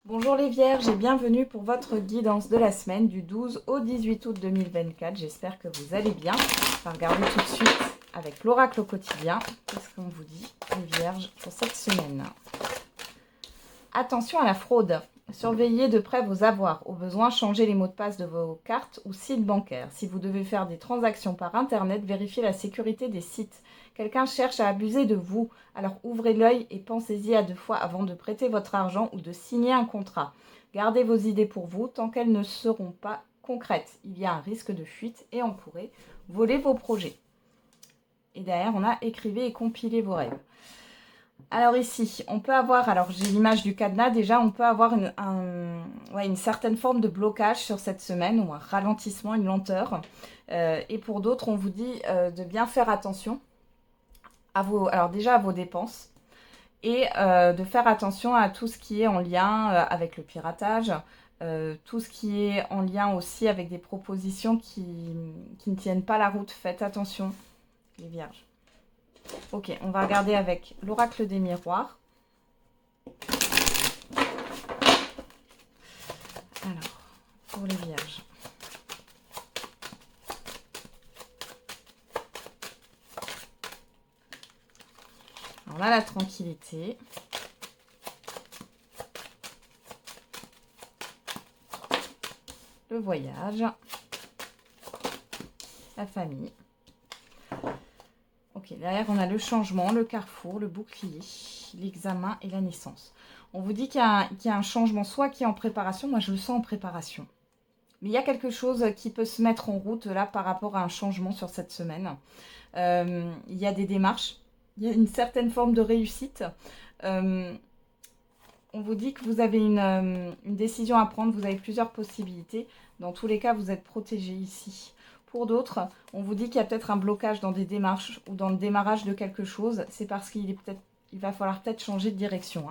Bonjour les Vierges et bienvenue pour votre guidance de la semaine du 12 au 18 août 2024. J'espère que vous allez bien. On va regarder tout de suite avec l'oracle au quotidien. Qu'est-ce qu'on vous dit les Vierges pour cette semaine? Attention à la fraude. Surveillez de près vos avoirs. Au besoin, changez les mots de passe de vos cartes ou sites bancaires. Si vous devez faire des transactions par Internet, vérifiez la sécurité des sites. Quelqu'un cherche à abuser de vous, alors ouvrez l'œil et pensez-y à 2 fois avant de prêter votre argent ou de signer un contrat. Gardez vos idées pour vous tant qu'elles ne seront pas concrètes. Il y a un risque de fuite et on pourrait voler vos projets. Et derrière, on a écrivez et compilez vos rêves. Alors ici, on peut avoir, alors j'ai l'image du cadenas déjà, on peut avoir une certaine forme de blocage sur cette semaine ou un ralentissement, une lenteur. Et pour d'autres, on vous dit de bien faire attention alors déjà à vos dépenses et de faire attention à tout ce qui est en lien avec le piratage, tout ce qui est en lien aussi avec des propositions qui ne tiennent pas la route. Faites attention, les vierges. Ok, on va regarder avec l'oracle des miroirs. Alors, pour les vierges. Alors là, la tranquillité. Le voyage. La famille. Ok, derrière, on a le changement, le carrefour, le bouclier, l'examen et la naissance. On vous dit qu'il y a un changement, soit qui est en préparation. Moi, je le sens en préparation. Mais il y a quelque chose qui peut se mettre en route là par rapport à un changement sur cette semaine. Il y a des démarches, il y a une certaine forme de réussite. On vous dit que vous avez une décision à prendre, vous avez plusieurs possibilités. Dans tous les cas, vous êtes protégé ici. Pour d'autres, on vous dit qu'il y a peut-être un blocage dans des démarches ou dans le démarrage de quelque chose. C'est parce qu'il va falloir peut-être changer de direction.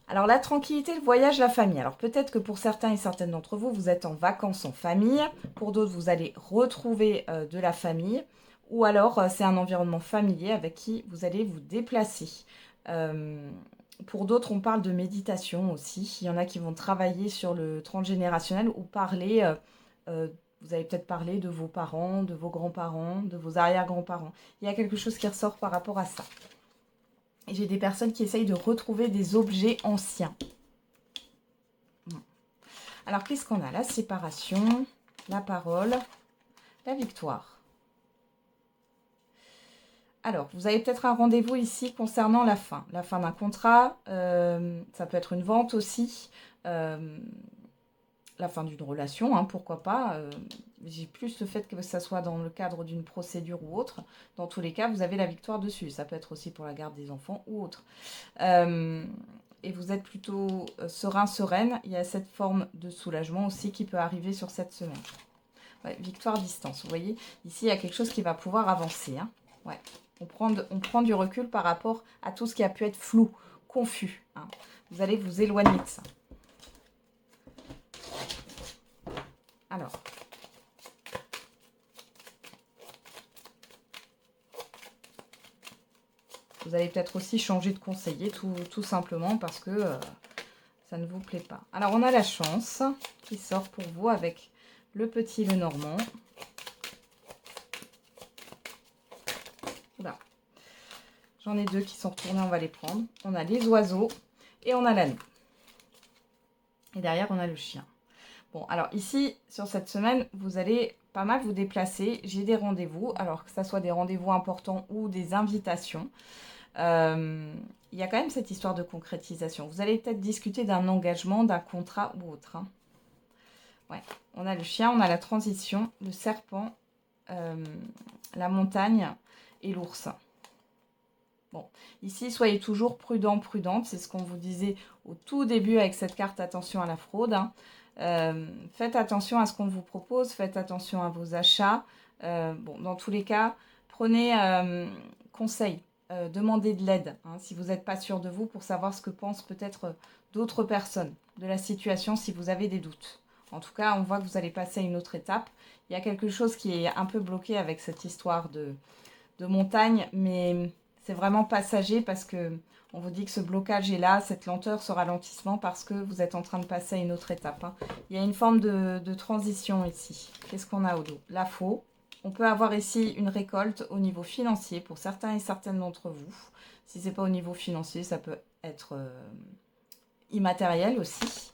Alors la tranquillité, le voyage, la famille. Alors peut-être que pour certains et certaines d'entre vous, vous êtes en vacances en famille. Pour d'autres, vous allez retrouver de la famille. Ou alors c'est un environnement familier avec qui vous allez vous déplacer. Pour d'autres, on parle de méditation aussi. Il y en a qui vont travailler sur le transgénérationnel ou parler. Vous allez peut-être parler de vos parents, de vos grands-parents, de vos arrière-grands-parents. Il y a quelque chose qui ressort par rapport à ça. Et j'ai des personnes qui essayent de retrouver des objets anciens. Alors, qu'est-ce qu'on a? La séparation, la parole, la victoire. Alors, vous avez peut-être un rendez-vous ici concernant la fin. La fin d'un contrat, ça peut être une vente aussi. La fin d'une relation, pourquoi pas. J'ai plus le fait que ça soit dans le cadre d'une procédure ou autre. Dans tous les cas, vous avez la victoire dessus. Ça peut être aussi pour la garde des enfants ou autre. Et vous êtes plutôt serein, sereine. Il y a cette forme de soulagement aussi qui peut arriver sur cette semaine. Ouais, victoire distance. Vous voyez, ici, il y a quelque chose qui va pouvoir avancer. Ouais. On prend du recul par rapport à tout ce qui a pu être flou, confus. Vous allez vous éloigner de ça. Alors, vous allez peut-être aussi changer de conseiller tout simplement parce que ça ne vous plaît pas. Alors, on a la chance qui sort pour vous avec le petit Lenormand. Là. J'en ai 2 qui sont retournés, on va les prendre. On a les oiseaux et on a l'anneau. Et derrière, on a le chien. Bon, alors ici, sur cette semaine, vous allez pas mal vous déplacer. J'ai des rendez-vous, alors que ça soit des rendez-vous importants ou des invitations. Il y a quand même cette histoire de concrétisation. Vous allez peut-être discuter d'un engagement, d'un contrat ou autre. Ouais, on a le chien, on a la transition, le serpent, la montagne et l'ours. Bon, ici, soyez toujours prudent, prudente. C'est ce qu'on vous disait au tout début avec cette carte attention à la fraude. Faites attention à ce qu'on vous propose, faites attention à vos achats. Bon, dans tous les cas, prenez conseil, demandez de l'aide si vous n'êtes pas sûr de vous pour savoir ce que pensent peut-être d'autres personnes de la situation si vous avez des doutes. En tout cas, on voit que vous allez passer à une autre étape. Il y a quelque chose qui est un peu bloqué avec cette histoire de montagne, mais c'est vraiment passager parce que on vous dit que ce blocage est là, cette lenteur, ce ralentissement parce que vous êtes en train de passer à une autre étape. Hein. Il y a une forme de transition ici. Qu'est-ce qu'on a au dos? La faux. On peut avoir ici une récolte au niveau financier pour certains et certaines d'entre vous. Si ce n'est pas au niveau financier, ça peut être immatériel aussi.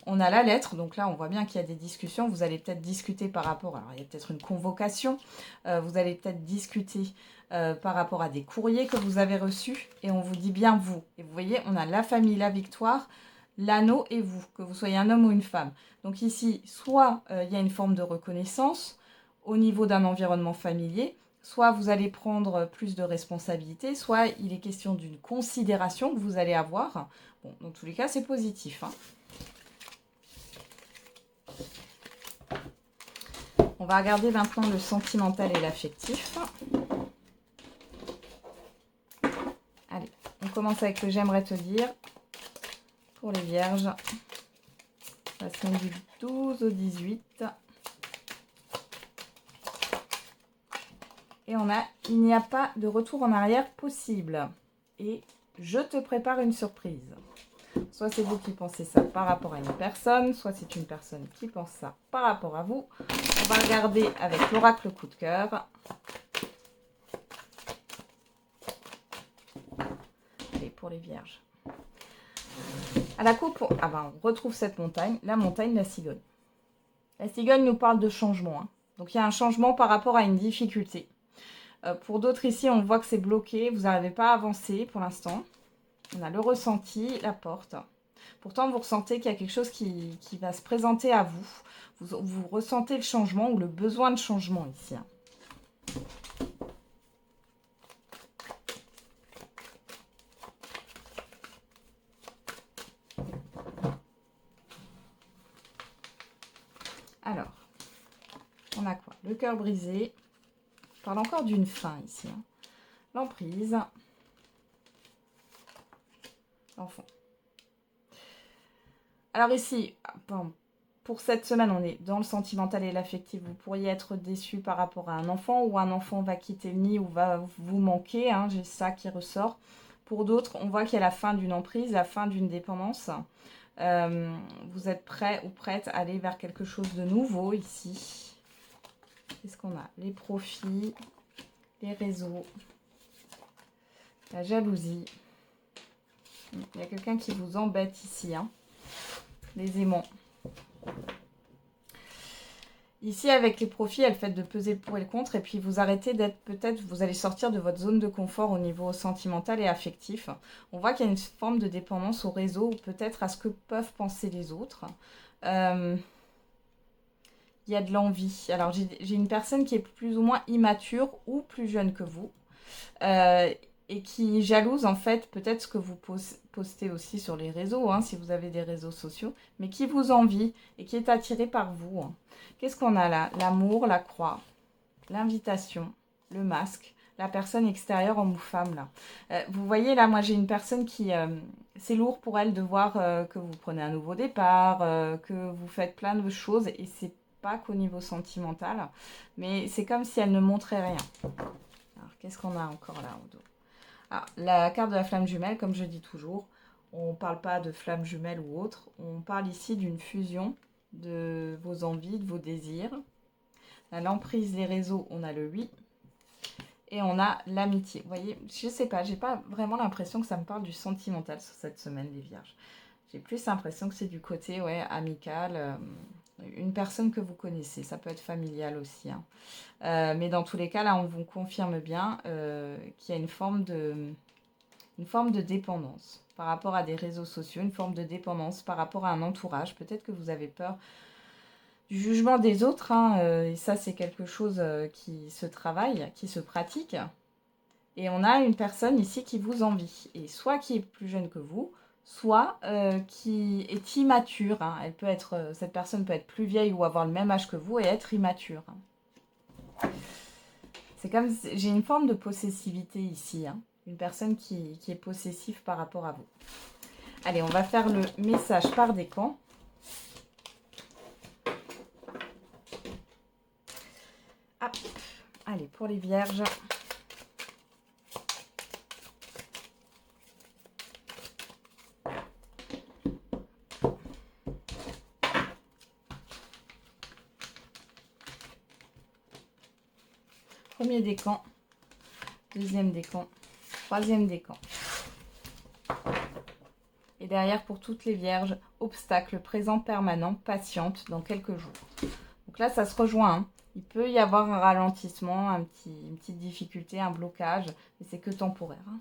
On a la lettre, donc là on voit bien qu'il y a des discussions, vous allez peut-être discuter par rapport, alors il y a peut-être une convocation, vous allez peut-être discuter par rapport à des courriers que vous avez reçus, et on vous dit bien vous. Et vous voyez, on a la famille, la victoire, l'anneau et vous, que vous soyez un homme ou une femme. Donc ici, soit il y a une forme de reconnaissance au niveau d'un environnement familier, soit vous allez prendre plus de responsabilités, soit il est question d'une considération que vous allez avoir. Bon, dans tous les cas, c'est positif, hein. On va regarder maintenant le sentimental et l'affectif. Allez, on commence avec le j'aimerais te dire pour les vierges. La semaine du 12 au 18. Et on a il n'y a pas de retour en arrière possible. Et je te prépare une surprise. Soit c'est vous qui pensez ça par rapport à une personne, soit c'est une personne qui pense ça par rapport à vous. On va regarder avec l'oracle coup de cœur. Allez, pour les vierges. À la coupe, on retrouve cette montagne, la montagne, la cigogne. La cigogne nous parle de changement. Hein. Donc il y a un changement par rapport à une difficulté. Pour d'autres ici, on voit que c'est bloqué, vous n'arrivez pas à avancer pour l'instant. On a le ressenti, la porte. Pourtant, vous ressentez qu'il y a quelque chose qui va se présenter à vous. Vous ressentez le changement ou le besoin de changement ici. Hein. Alors, on a quoi? Le cœur brisé. Je parle encore d'une fin ici. Hein. L'emprise. L'enfant. Alors ici, pour cette semaine, on est dans le sentimental et l'affectif. Vous pourriez être déçu par rapport à un enfant ou un enfant va quitter le nid ou va vous manquer. Hein, j'ai ça qui ressort. Pour d'autres, on voit qu'il y a la fin d'une emprise, la fin d'une dépendance. Vous êtes prêt ou prête à aller vers quelque chose de nouveau ici. Qu'est-ce qu'on a? Les profits, les réseaux, la jalousie. Il y a quelqu'un qui vous embête ici. Hein. Les aimants. Ici, avec les profits, elle fait de peser le pour et le contre. Et puis, vous arrêtez d'être peut-être, vous allez sortir de votre zone de confort au niveau sentimental et affectif. On voit qu'il y a une forme de dépendance au réseau ou peut-être à ce que peuvent penser les autres. Il y a de l'envie. Alors, j'ai une personne qui est plus ou moins immature ou plus jeune que vous. Et qui jalouse en fait peut-être ce que vous postez aussi sur les réseaux, hein, si vous avez des réseaux sociaux, mais qui vous envie et qui est attiré par vous. Hein. Qu'est-ce qu'on a là? L'amour, la croix, l'invitation, le masque, la personne extérieure homme ou femme là. Vous voyez là, moi j'ai une personne qui... c'est lourd pour elle de voir que vous prenez un nouveau départ, que vous faites plein de choses et c'est pas qu'au niveau sentimental, mais c'est comme si elle ne montrait rien. Alors qu'est-ce qu'on a encore là au dos? Ah, la carte de la flamme jumelle, comme je dis toujours, on ne parle pas de flamme jumelle ou autre, on parle ici d'une fusion de vos envies, de vos désirs. L'emprise, les réseaux, on a le oui. Et on a l'amitié. Vous voyez, je ne sais pas, j'ai pas vraiment l'impression que ça me parle du sentimental sur cette semaine, les vierges. J'ai plus l'impression que c'est du côté amical, une personne que vous connaissez. Ça peut être familial aussi. Hein. Mais dans tous les cas, là, on vous confirme bien qu'il y a une forme de dépendance par rapport à des réseaux sociaux, une forme de dépendance par rapport à un entourage. Peut-être que vous avez peur du jugement des autres, hein, et ça, c'est quelque chose qui se travaille, qui se pratique. Et on a une personne ici qui vous envie, et soit qui est plus jeune que vous, soit qui est immature. Hein. Elle peut être, cette personne peut être plus vieille ou avoir le même âge que vous et être immature. Hein. C'est comme, j'ai une forme de possessivité ici, hein. Une personne qui est possessive par rapport à vous. Allez, on va faire le message par décan. Hop. Allez, pour les vierges. Premier décan, deuxième décan, troisième décan. Et derrière, pour toutes les vierges, obstacle, présent permanent, patiente dans quelques jours. Donc là, ça se rejoint. Hein. Il peut y avoir un ralentissement, une petite difficulté, un blocage, mais c'est que temporaire. Hein.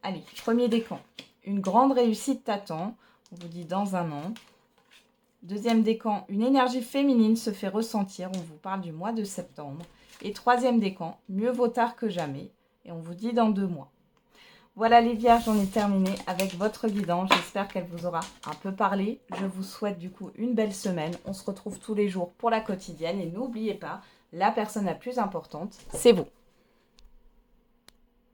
Allez, premier décan. Une grande réussite t'attend. On vous dit dans un an. Deuxième décan, une énergie féminine se fait ressentir. On vous parle du mois de septembre. Et troisième décan, mieux vaut tard que jamais. Et on vous dit dans 2 mois. Voilà les vierges, on est terminé avec votre guidance. J'espère qu'elle vous aura un peu parlé. Je vous souhaite du coup une belle semaine. On se retrouve tous les jours pour la quotidienne. Et n'oubliez pas, la personne la plus importante, c'est vous.